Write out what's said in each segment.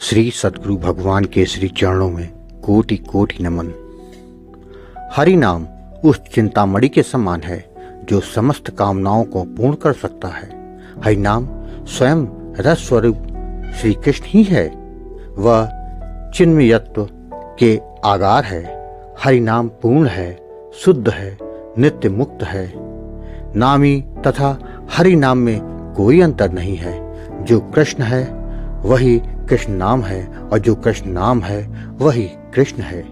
श्री सद्गुरु भगवान के श्री चरणों में कोटि कोटि नमन। हरि नाम उस चिंतामणि के समान है जो समस्त कामनाओं को पूर्ण कर सकता है। हरि नाम स्वयं रस स्वरूप श्री कृष्ण ही है, वह चिन्मयत्व के आगार है। हरि नाम पूर्ण है, शुद्ध है, नित्य मुक्त है। नामी तथा हरि नाम में कोई अंतर नहीं है। जो कृष्ण है वही कृष्ण नाम है और जो कृष्ण नाम है वही कृष्ण है।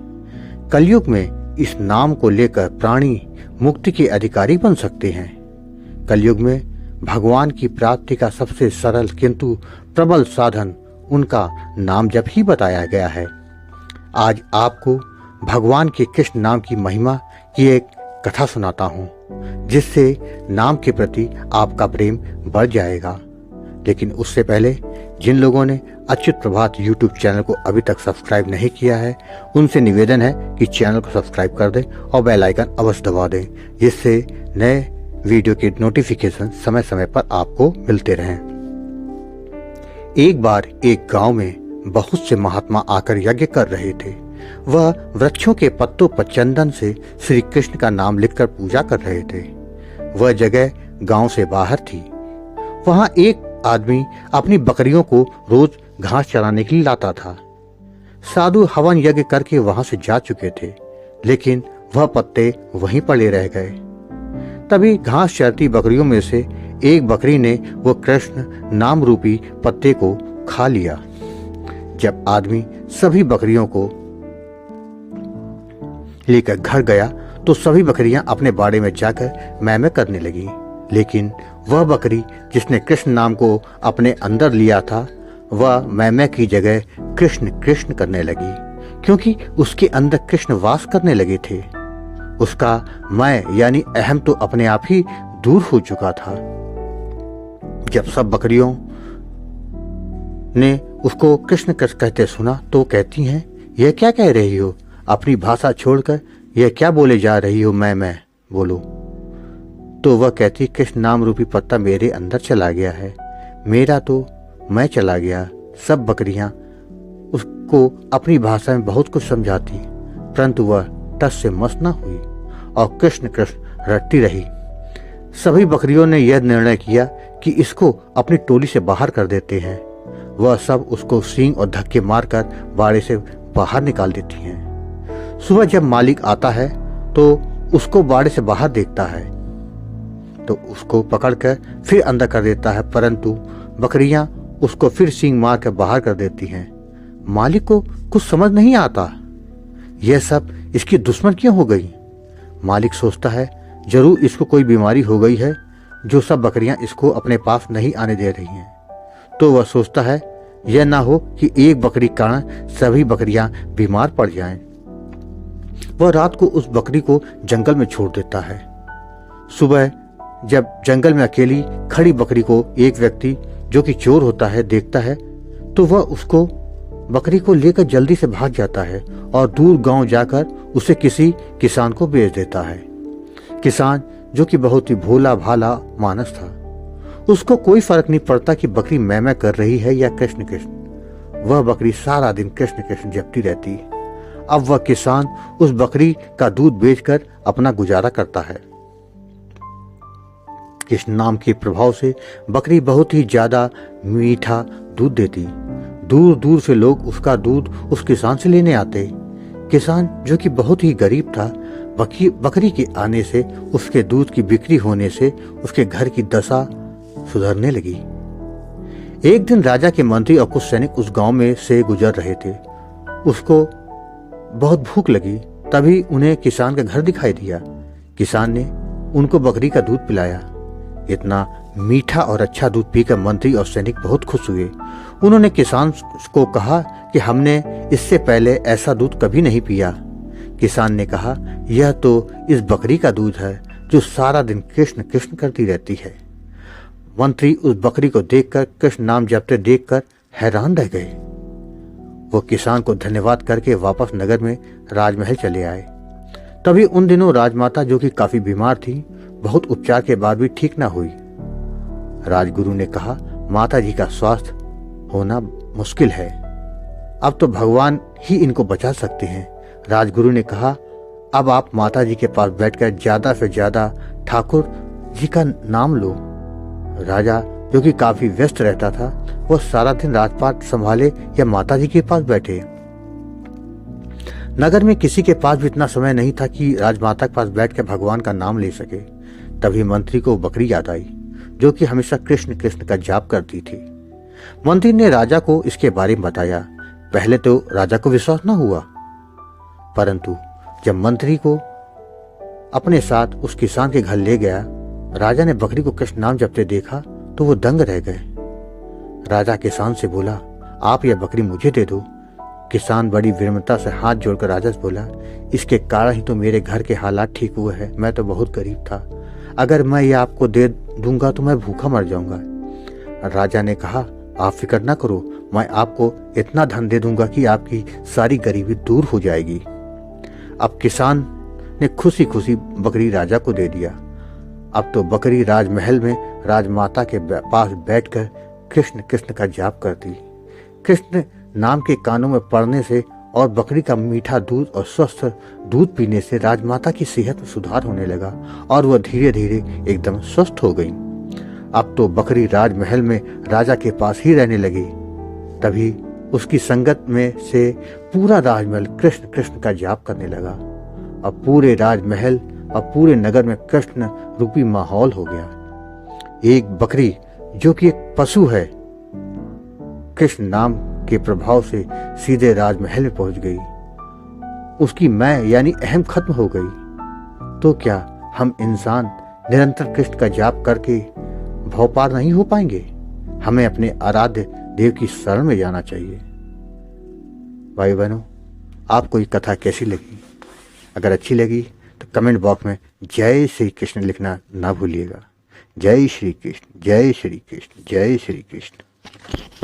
कलयुग में इस नाम को लेकर प्राणी मुक्ति के अधिकारी बन सकते हैं। कलयुग में भगवान की प्राप्ति का सबसे सरल किंतु प्रबल साधन उनका नाम जप ही बताया गया है। आज आपको भगवान के कृष्ण नाम की महिमा की एक कथा सुनाता हूँ, जिससे नाम के प्रति आपका प्रेम बढ़ जाएगा। लेकिन उससे पहले जिन लोगों ने अच्युत प्रभात यूट्यूब चैनल को अभी तक सब्सक्राइब नहीं किया है, उनसे निवेदन है कि चैनल को सब्सक्राइब कर दें और बेल आइकन अवश्य दबा दें, जिससे नए वीडियो के नोटिफिकेशन समय समय पर आपको मिलते रहें। एक बार एक गांव में बहुत से महात्मा आकर यज्ञ कर रहे थे। वह वृक्षों के पत्तों पर चंदन से श्री कृष्ण का नाम लिखकर पूजा कर रहे थे। वह जगह गांव से बाहर थी। वहां एक आदमी अपनी बकरियों को रोज घास चराने के लिए लाता था। साधु हवन यज्ञ करके वहां से जा चुके थे, लेकिन वह पत्ते वहीं पड़े रह गए। तभी घास चरती बकरियों में से एक बकरी ने वो कृष्ण नाम रूपी पत्ते को खा लिया। जब आदमी सभी बकरियों को लेकर घर गया तो सभी बकरियां अपने बाड़े में जाकर मैमे करने लगी, लेकिन वह बकरी जिसने कृष्ण नाम को अपने अंदर लिया था, वह मैमे की जगह कृष्ण कृष्ण करने लगी, क्योंकि उसके अंदर कृष्ण वास करने लगे थे। उसका मैं यानी अहम तो अपने आप ही दूर हो चुका था। जब सब बकरियों ने उसको कृष्ण कृष्ण कहते सुना तो कहती हैं, यह क्या कह रही हो? अपनी भाषा छोड़कर यह क्या बोले जा रही हो? मैं बोलो। तो वह कहती, कृष्ण नाम रूपी पत्ता मेरे अंदर चला गया है, मेरा तो मैं चला गया। सब बकरियां उसको अपनी भाषा में बहुत कुछ समझाती, परंतु वह टस से मस न हुई और कृष्ण कृष्ण रटती रही। सभी बकरियों ने यह निर्णय किया कि इसको अपनी टोली से बाहर कर देते हैं। वह सब उसको सींग और धक्के मारकर बाड़े से बाहर निकाल देती हैं। सुबह जब मालिक आता है तो उसको बाड़े से बाहर देखता है तो उसको पकड़कर फिर अंदर कर देता है, परंतु बकरियां उसको फिर सींग मार कर बाहर कर देती हैं। मालिक को कुछ समझ नहीं आता, यह सब इसकी दुश्मन क्यों हो गई। मालिक सोचता है जरूर इसको कोई बीमारी हो गई है जो सब बकरियां इसको अपने पास नहीं आने दे रही हैं। तो वह सोचता है यह ना हो कि एक बकरी के कारण सभी बकरियां बीमार पड़ जाएं। वह रात को उस बकरी को जंगल में छोड़ देता है। सुबह जब जंगल में अकेली खड़ी बकरी को एक व्यक्ति जो कि चोर होता है देखता है तो वह उसको बकरी को लेकर जल्दी से भाग जाता है और दूर गांव जाकर उसे किसी किसान को बेच देता है। किसान जो कि बहुत ही भोला भाला मानस था, उसको कोई फर्क नहीं पड़ता कि बकरी मैं कर रही है या कृष्ण कृष्ण। वह बकरी सारा दिन कृष्ण कृष्ण जपती रहती। अब वह किसान उस बकरी का दूध बेचकर अपना गुजारा करता है। कृष्ण नाम के प्रभाव से बकरी बहुत ही ज्यादा मीठा दूध देती। दूर दूर से लोग उसका दूध उस किसान से लेने आते। किसान जो कि बहुत ही गरीब था, बकरी के आने से, उसके दूध की बिक्री होने से उसके घर की दशा सुधरने लगी। एक दिन राजा के मंत्री और कुछ सैनिक उस गांव में से गुजर रहे थे। उसको बहुत भूख लगी, तभी उन्हें किसान का घर दिखाई दिया। किसान ने उनको बकरी का दूध पिलाया। इतना मीठा और अच्छा दूध पीकर मंत्री और सैनिक बहुत खुश हुए। उन्होंने किसान को कहा कि हमने इससे पहले ऐसा दूध कभी नहीं पिया। किसान ने कहा, यह तो इस बकरी का दूध है जो सारा दिन कृष्ण कृष्ण करती रहती है। मंत्री उस बकरी को देखकर कृष्ण नाम जपते देखकर हैरान रह गए। वो किसान को धन्यवाद करके वापस नगर में राजमहल चले आए। तभी उन दिनों राजमाता जो कि काफी बीमार थी, बहुत उपचार के बाद भी ठीक ना हुई। राजगुरु ने कहा, माता जी का स्वास्थ्य होना मुश्किल है, अब तो भगवान ही इनको बचा सकते हैं। राजगुरु ने कहा, अब आप माता जी के पास बैठकर ज्यादा से ज्यादा ठाकुर जी का नाम लो। राजा, जो कि काफी व्यस्त रहता था, वो सारा दिन राजपाट संभाले या माता जी के पास बैठे। नगर में किसी के पास भी इतना समय नहीं था कि राजमाता के पास बैठकर भगवान का नाम ले सके। तभी मंत्री को बकरी याद आई, जो कि हमेशा कृष्ण कृष्ण का जाप करती थी। मंत्री ने राजा को इसके बारे में बताया। पहले तो राजा को विश्वास न हुआ, परंतु जब मंत्री को अपने साथ उस किसान के घर ले गया, राजा ने बकरी को कृष्ण नाम जपते देखा तो वो दंग रह गए। राजा किसान से बोला, आप यह बकरी मुझे दे दो। किसान बड़ी विनम्रता से हाथ जोड़कर राजा से बोला, इसके कारण ही तो मेरे घर के हालात ठीक हुए हैं। मैं तो बहुत गरीब था, अगर मैं ये आपको दे दूंगा तो मैं भूखा मर जाऊंगा। राजा ने कहा, आप फिक्र ना करो, मैं आपको इतना धन दे दूंगा कि आपकी सारी गरीबी दूर हो जाएगी। अब किसान ने खुशी खुशी बकरी राजा को दे दिया। अब तो बकरी राजमहल में राजमाता के पास बैठकर कृष्ण कृष्ण का जाप करती। कृष्ण नाम के कानों में पड़ने से और बकरी का मीठा दूध और स्वस्थ दूध पीने से राजमाता की सेहत में सुधार होने लगा और वह धीरे धीरे एकदम स्वस्थ हो गई। अब तो बकरी राजमहल में राजा के पास ही रहने लगी। तभी उसकी संगत में से पूरा राजमहल कृष्ण कृष्ण का जाप करने लगा। अब पूरे राजमहल और पूरे नगर में कृष्ण रूपी माहौल हो गया। एक बकरी, जो कि एक पशु है, कृष्ण नाम के प्रभाव से सीधे राजमहल में पहुंच गई। उसकी मैं यानी अहम खत्म हो गई। तो क्या हम इंसान निरंतर कृष्ण का जाप करके भवपार नहीं हो पाएंगे? हमें अपने आराध्य देव की शरण में जाना चाहिए। भाई बहनों, आपको ये कथा कैसी लगी? अगर अच्छी लगी तो कमेंट बॉक्स में जय श्री कृष्ण लिखना ना भूलिएगा। जय श्री कृष्ण, जय श्री कृष्ण, जय श्री कृष्ण।